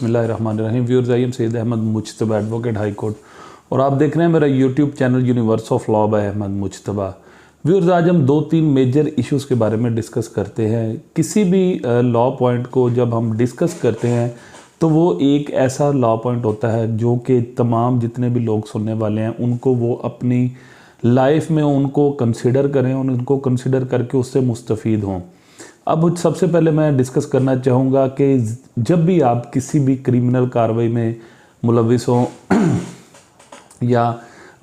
बिस्मिल्लाहिर्रहमानिर्रहीम। Viewers, I am Syed Ahmed Mujtaba, advocate high court, और आप देख रहे हैं मेरा YouTube channel universe of law by Ahmed Mujtaba. Viewers, आज हम 2-3 मेजर इश्यूज़ के बारे में डिस्कस करते हैं। किसी भी लॉ पॉइंट को जब हम डिस्कस करते हैं तो वो एक ऐसा लॉ पॉइंट होता है जो कि तमाम जितने भी लोग सुनने वाले हैं उनको वो अपनी लाइफ में उनको कंसिडर करें और उनको कंसिडर करके उससे मुस्तफ़ीद हों। अब सबसे पहले मैं डिस्कस करना चाहूँगा कि जब भी आप किसी भी क्रिमिनल कार्रवाई में मुलविस हों या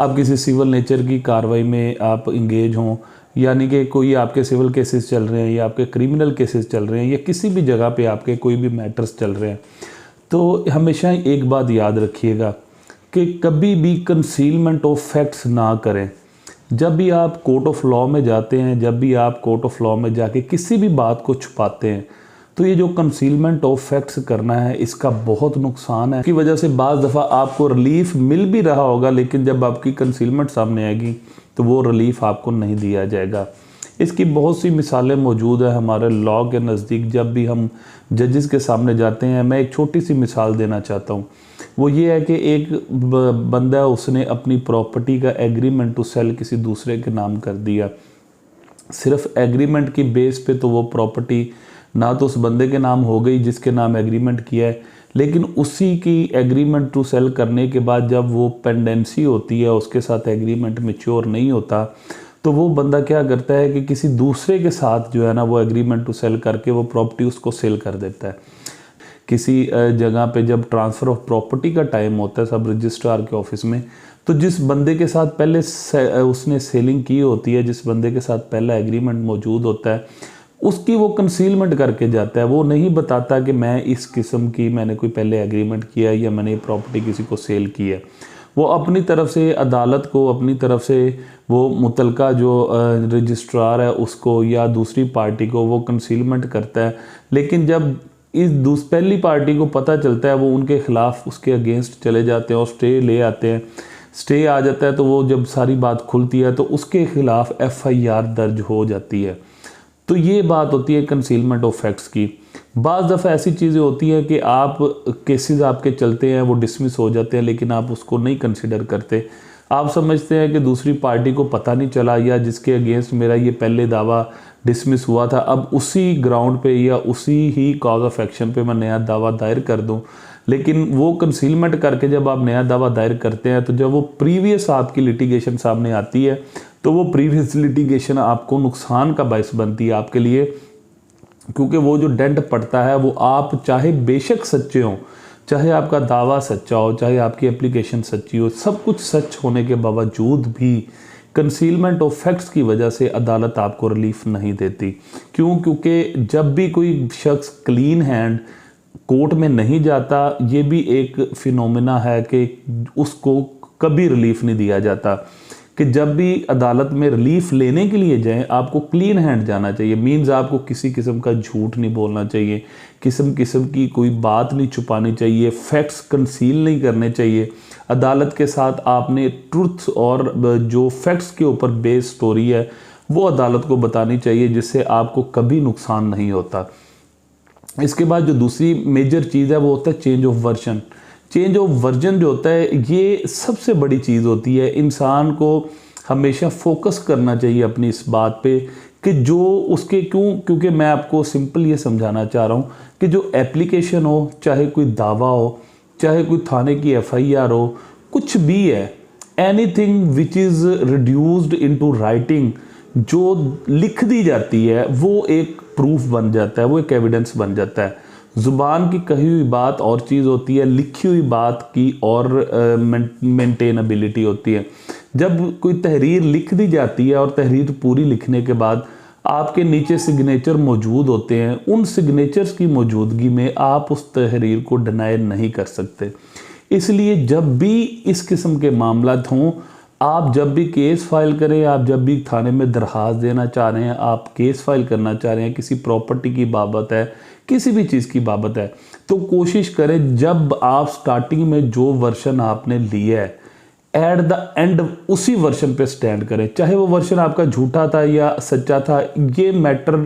आप किसी सिविल नेचर की कार्रवाई में आप इंगेज हों, यानी कि कोई आपके सिविल केसेस चल रहे हैं या आपके क्रिमिनल केसेस चल रहे हैं या किसी भी जगह पे आपके कोई भी मैटर्स चल रहे हैं, तो हमेशा एक बात याद रखिएगा कि कभी भी कंसीलमेंट ऑफ फैक्ट्स ना करें। जब भी आप कोर्ट ऑफ लॉ में जाते हैं, जब भी आप कोर्ट ऑफ लॉ में जाके किसी भी बात को छुपाते हैं, तो ये जो कंसीलमेंट ऑफ फैक्ट्स करना है इसका बहुत नुकसान है। इसकी वजह से बाज़ दफ़ा आपको रिलीफ मिल भी रहा होगा, लेकिन जब आपकी कंसीलमेंट सामने आएगी तो वो रिलीफ आपको नहीं दिया जाएगा। इसकी बहुत सी मिसालें मौजूद है हमारे लॉ के नज़दीक। जब भी हम जजेस के सामने जाते हैं, मैं एक छोटी सी मिसाल देना चाहता हूँ। वो ये है कि एक बंदा, उसने अपनी प्रॉपर्टी का एग्रीमेंट टू सेल किसी दूसरे के नाम कर दिया। सिर्फ एग्रीमेंट की बेस पे तो वो प्रॉपर्टी ना तो उस बंदे के नाम हो गई जिसके नाम एग्रीमेंट किया है, लेकिन उसी की एग्रीमेंट टू सेल करने के बाद जब वो पेंडेंसी होती है, उसके साथ एग्रीमेंट मैच्योर नहीं होता, तो वो बंदा क्या करता है कि किसी दूसरे के साथ जो है ना वो एग्रीमेंट टू सेल करके वो प्रॉपर्टी उसको सेल कर देता है। किसी जगह पे जब ट्रांसफ़र ऑफ प्रॉपर्टी का टाइम होता है सब रजिस्ट्रार के ऑफिस में, तो जिस बंदे के साथ पहले उसने सेलिंग की होती है, जिस बंदे के साथ पहला एग्रीमेंट मौजूद होता है, उसकी वो कंसीलमेंट करके जाता है। वो नहीं बताता कि मैं इस किस्म की मैंने कोई पहले एग्रीमेंट किया या मैंने ये प्रॉपर्टी किसी को सेल की है। वो अपनी तरफ से अदालत को, अपनी तरफ से वो मुतलका जो रजिस्ट्रार है उसको या दूसरी पार्टी को वो कंसीलमेंट करता है, लेकिन जब इस पहली पार्टी को पता चलता है वो उनके ख़िलाफ़ उसके अगेंस्ट चले जाते हैं और स्टे ले आते हैं। स्टे आ जाता है तो वो जब सारी बात खुलती है तो उसके ख़िलाफ़ FIR दर्ज हो जाती है। तो ये बात होती है कंसीलमेंट ऑफ फैक्ट्स की। बाज़ दफ़ा ऐसी चीज़ें होती हैं कि आप केसेस आपके चलते हैं, वो डिसमिस हो जाते हैं, लेकिन आप उसको नहीं कंसिडर करते। आप समझते हैं कि दूसरी पार्टी को पता नहीं चला, या जिसके अगेंस्ट मेरा ये पहले दावा डिसमिस हुआ था, अब उसी ग्राउंड पे या उसी ही कॉज ऑफ एक्शन पे मैं नया दावा दायर कर दूं। लेकिन वो कंसीलमेंट करके जब आप नया दावा दायर करते हैं, तो जब वो प्रीवियस आपकी लिटिगेशन सामने आती है तो वो प्रीवियस लिटिगेशन आपको नुकसान का बायस बनती है आपके लिए, क्योंकि वो जो डेंट पड़ता है वो आप चाहे बेशक सच्चे हों, चाहे आपका दावा सच्चा हो, चाहे आपकी एप्लीकेशन सच्ची हो, सब कुछ सच होने के बावजूद भी कंसीलमेंट ऑफ फैक्ट्स की वजह से अदालत आपको रिलीफ नहीं देती। क्यों? क्योंकि जब भी कोई शख्स क्लीन हैंड कोर्ट में नहीं जाता, ये भी एक फिनोमेना है कि उसको कभी रिलीफ नहीं दिया जाता। कि जब भी अदालत में रिलीफ लेने के लिए जाएं, आपको क्लीन हैंड जाना चाहिए। मीन्स आपको किसी किस्म का झूठ नहीं बोलना चाहिए, किस्म की कोई बात नहीं छुपानी चाहिए, फैक्ट्स कंसील नहीं करने चाहिए। अदालत के साथ आपने ट्रुथ और जो फैक्ट्स के ऊपर बेस्ड स्टोरी है वो अदालत को बतानी चाहिए, जिससे आपको कभी नुकसान नहीं होता। इसके बाद जो दूसरी मेजर चीज़ है वो होता है change of version. Change of version जो होता है ये सबसे बड़ी चीज़ होती है। इंसान को हमेशा फोकस करना चाहिए अपनी इस बात पे कि जो उसके क्योंकि मैं आपको सिंपल ये समझाना चाह रहा हूँ कि जो एप्लीकेशन हो, चाहे कोई दावा हो, चाहे कोई थाने की FIR हो, कुछ भी है, anything which is reduced into writing, जो लिख दी जाती है वो एक प्रूफ बन जाता है, वो एक एविडेंस बन जाता है। ज़ुबान की कही हुई बात और चीज़ होती है, लिखी हुई बात की और मेंटेनेबिलिटी होती है। जब कोई तहरीर लिख दी जाती है और तहरीर पूरी लिखने के बाद आपके नीचे सिग्नेचर मौजूद होते हैं, उन सिग्नेचर्स की मौजूदगी में आप उस तहरीर को डिनाई नहीं कर सकते। इसलिए जब भी इस किस्म के मामलात हों, आप जब भी केस फाइल करें, आप जब भी थाने में दरख्वास्त देना चाह रहे हैं, आप केस फाइल करना चाह रहे हैं, किसी प्रॉपर्टी की बाबत है, किसी भी चीज़ की बाबत है, तो कोशिश करें जब आप स्टार्टिंग में जो वर्जन आपने लिया है, एट द एंड उसी वर्जन पे स्टैंड करें। चाहे वो वर्जन आपका झूठा था या सच्चा था, ये मैटर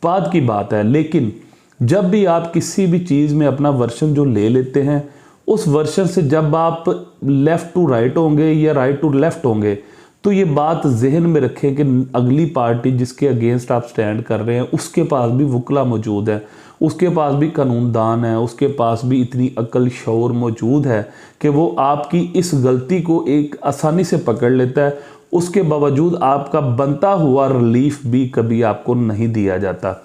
बाद की बात है, लेकिन जब भी आप किसी भी चीज़ में अपना वर्शन जो ले लेते हैं, उस वर्शन से जब आप लेफ़्ट टू राइट होंगे या राइट टू लेफ़्ट होंगे, तो ये बात जहन में रखें कि अगली पार्टी जिसके अगेंस्ट आप स्टैंड कर रहे हैं उसके पास भी वकला मौजूद है, उसके पास भी कानूनदान है, उसके पास भी इतनी अक्ल शऊर मौजूद है कि वो आपकी इस गलती को एक आसानी से पकड़ लेता है। उसके बावजूद आपका बनता हुआ रिलीफ भी कभी आपको नहीं दिया जाता।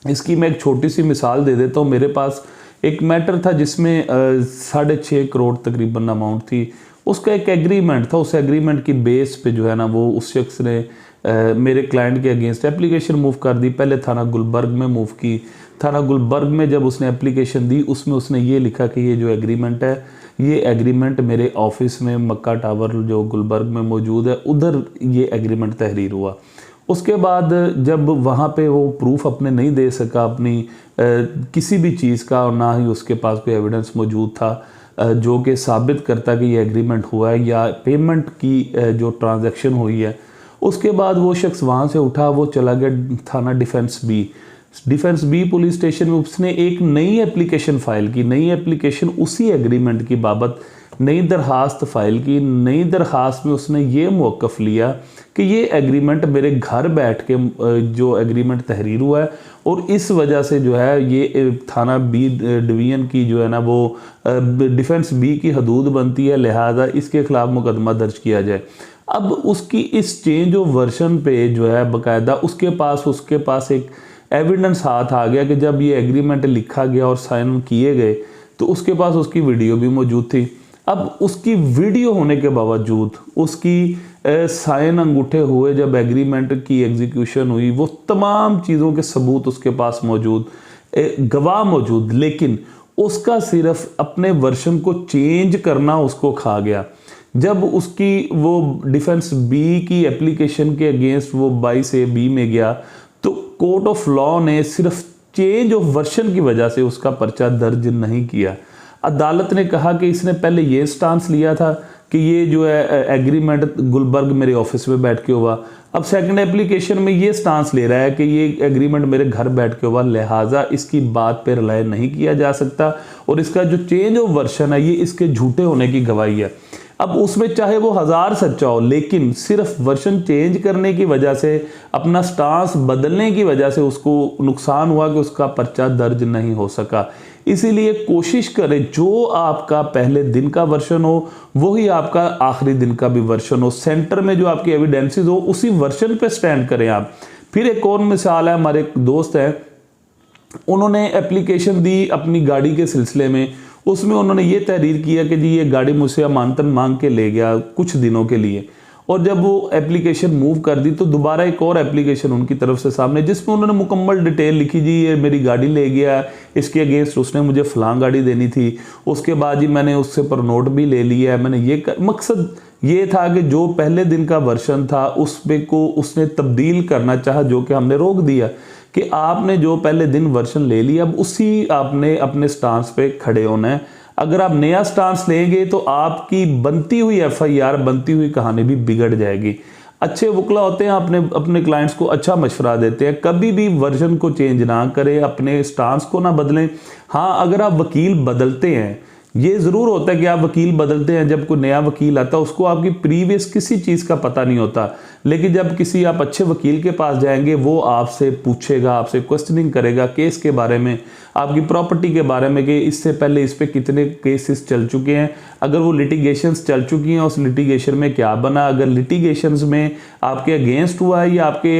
इसकी मैं एक छोटी सी मिसाल दे देता हूँ। मेरे पास एक मैटर था जिसमें 6.5 करोड़ तकरीबन अमाउंट थी। उसका एक एग्रीमेंट था, उस एग्रीमेंट की बेस पे जो है ना वो उस शख्स ने मेरे क्लाइंट के अगेंस्ट एप्लीकेशन मूव कर दी। पहले थाना गुलबर्ग में मूव की। थाना गुलबर्ग में जब उसने एप्लीकेशन दी, उसमें उसने ये लिखा कि ये जो एग्रीमेंट है, ये एग्रीमेंट मेरे ऑफिस में मक्का टावर जो गुलबर्ग में मौजूद है, उधर ये एग्रीमेंट तहरीर हुआ। उसके बाद जब वहाँ पे वो प्रूफ अपने नहीं दे सका अपनी किसी भी चीज़ का, और ना ही उसके पास कोई एविडेंस मौजूद था जो कि साबित करता कि ये एग्रीमेंट हुआ है या पेमेंट की जो ट्रांजैक्शन हुई है, उसके बाद वो शख्स वहाँ से उठा, वो चला गया थाना डिफेंस बी पुलिस स्टेशन में। उसने एक नई एप्लीकेशन फ़ाइल की, नई एप्लीकेशन उसी एग्रीमेंट की बाबत नई दरख्वास्त फ़ाइल की। नई दरख्वास्त में उसने ये मौक़िफ़ लिया कि ये एग्रीमेंट मेरे घर बैठ के जो एग्रीमेंट तहरीर हुआ है, और इस वजह से जो है ये थाना बी डिवीज़न की जो है ना वो डिफेंस बी की हदूद बनती है, लिहाजा इसके ख़िलाफ़ मुकदमा दर्ज किया जाए। अब उसकी इस चेंज ऑफ वर्शन पे जो है बाकायदा उसके पास एक एविडेंस हाथ आ गया कि जब ये एग्रीमेंट लिखा गया और साइन किए गए तो उसके पास उसकी वीडियो भी मौजूद थी। अब उसकी वीडियो होने के बावजूद, उसकी साइन अंगूठे हुए जब एग्रीमेंट की एग्जीक्यूशन हुई, वो तमाम चीज़ों के सबूत उसके पास मौजूद, गवाह मौजूद, लेकिन उसका सिर्फ अपने वर्शन को चेंज करना उसको खा गया। जब उसकी वो डिफेंस बी की एप्लीकेशन के अगेंस्ट वो 22 से बी में गया, तो कोर्ट ऑफ लॉ ने सिर्फ चेंज ऑफ वर्शन की वजह से उसका पर्चा दर्ज नहीं किया। अदालत ने कहा कि इसने पहले ये स्टांस लिया था कि ये जो है एग्रीमेंट गुलबर्ग मेरे ऑफिस में बैठ के हुआ, अब सेकंड एप्लीकेशन में ये स्टांस ले रहा है कि ये एग्रीमेंट मेरे घर बैठ के हुआ, लिहाजा इसकी बात पे रिलाय नहीं किया जा सकता, और इसका जो चेंज ऑफ वर्शन है ये इसके झूठे होने की गवाही है। अब उसमें चाहे वो 1000 सच्चा हो, लेकिन सिर्फ वर्शन चेंज करने की वजह से, अपना स्टांस बदलने की वजह से उसको नुकसान हुआ कि उसका पर्चा दर्ज नहीं हो सका। इसीलिए कोशिश करें जो आपका पहले दिन का वर्शन हो वही आपका आखिरी दिन का भी वर्शन हो। सेंटर में जो आपकी एविडेंसेस हो उसी वर्शन पे स्टैंड करें आप। फिर एक और मिसाल है, हमारे एक दोस्त हैं, उन्होंने एप्लीकेशन दी अपनी गाड़ी के सिलसिले में। उसमें उन्होंने ये तहरीर किया कि जी ये गाड़ी मुझसे अमानतन मांग के ले गया कुछ दिनों के लिए, और जब वो एप्लीकेशन मूव कर दी तो दोबारा एक और एप्लीकेशन उनकी तरफ से सामने, जिसमें उन्होंने मुकम्मल डिटेल लिखी, जी ये मेरी गाड़ी ले गया, इसके अगेंस्ट उसने मुझे फलां गाड़ी देनी थी, उसके बाद जी मैंने उससे पर नोट भी ले लिया है, मैंने ये मकसद ये था कि जो पहले दिन का वर्शन था उस पे को उसने तब्दील करना चाहा, जो कि हमने रोक दिया कि आपने जो पहले दिन वर्शन ले लिया अब उसी आपने अपने स्टांस पे खड़े होना है। अगर आप नया स्टांस लेंगे तो आपकी बनती हुई एफआईआर, बनती हुई कहानी भी बिगड़ जाएगी। अच्छे वकला होते हैं, अपने क्लाइंट्स को अच्छा मशवरा देते हैं, कभी भी वर्जन को चेंज ना करें, अपने स्टांस को ना बदलें। हाँ, अगर आप वकील बदलते हैं, ये ज़रूर होता है कि आप वकील बदलते हैं, जब कोई नया वकील आता है उसको आपकी प्रीवियस किसी चीज़ का पता नहीं होता, लेकिन जब किसी आप अच्छे वकील के पास जाएंगे वो आपसे पूछेगा, आपसे क्वेश्चनिंग करेगा केस के बारे में, आपकी प्रॉपर्टी के बारे में कि इससे पहले इस पे कितने केसेस चल चुके हैं, अगर वो लिटिगेशंस चल चुकी हैं उस लिटिगेशन में क्या बना, अगर लिटिगेशंस में आपके अगेंस्ट हुआ है या आपके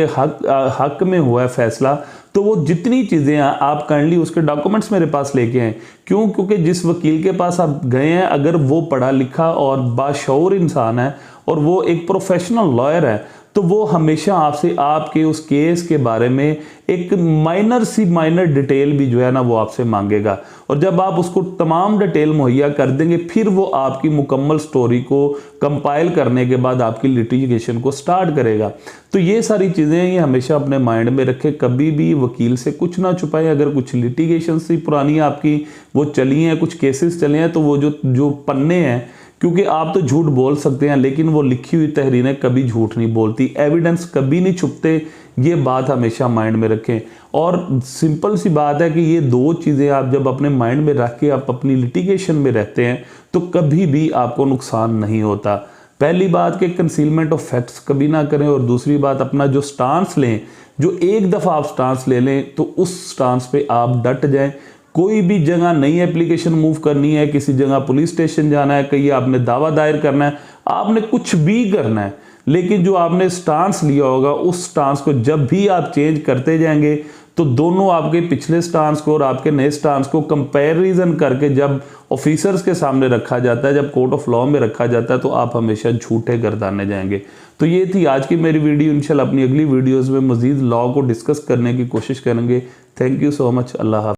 हक में हुआ है फैसला, तो वो जितनी चीज़ें आप काइंडली उसके डॉक्यूमेंट्स मेरे पास लेके आएँ। क्यों? क्योंकि जिस वकील के पास आप गए हैं अगर वो पढ़ा लिखा और बाशऊर इंसान है और वो एक प्रोफेशनल लॉयर है, तो वो हमेशा आपसे आपके उस केस के बारे में एक माइनर डिटेल भी जो है ना वो आपसे मांगेगा, और जब आप उसको तमाम डिटेल मुहैया कर देंगे फिर वो आपकी मुकम्मल स्टोरी को कंपाइल करने के बाद आपकी लिटिगेशन को स्टार्ट करेगा। तो ये सारी चीज़ें ये हमेशा अपने माइंड में रखें, कभी भी वकील से कुछ ना छुपाएं। अगर कुछ लिटिगेशन से पुरानी आपकी वो चली हैं, कुछ केसेस चले हैं, तो वो जो पन्ने हैं, क्योंकि आप तो झूठ बोल सकते हैं लेकिन वो लिखी हुई तहरीरें कभी झूठ नहीं बोलती, एविडेंस कभी नहीं छुपते, ये बात हमेशा माइंड में रखें। और सिंपल सी बात है कि ये दो चीज़ें आप जब अपने माइंड में रख के आप अपनी लिटिगेशन में रहते हैं तो कभी भी आपको नुकसान नहीं होता। पहली बात कि कंसीलमेंट ऑफ फैक्ट्स कभी ना करें, और दूसरी बात अपना जो स्टांस लें, जो एक दफ़ा आप स्टांस ले लें तो उस स्टांस पे आप डट जाएं। कोई भी जगह नई एप्लीकेशन मूव करनी है, किसी जगह पुलिस स्टेशन जाना है, कहीं आपने दावा दायर करना है, आपने कुछ भी करना है, लेकिन जो आपने स्टांस लिया होगा उस स्टांस को जब भी आप चेंज करते जाएंगे तो दोनों आपके पिछले स्टांस को और आपके नए स्टांस को कंपैरिजन करके जब ऑफिसर्स के सामने रखा जाता है, जब कोर्ट ऑफ लॉ में रखा जाता है, तो आप हमेशा झूठे गर्दाने जाएंगे। तो ये थी आज की मेरी वीडियो। इंशाल्लाह अपनी अगली वीडियोस में मजीद लॉ को डिस्कस करने की कोशिश करेंगे। Thank you so much. अल्लाह हाफ़िज़।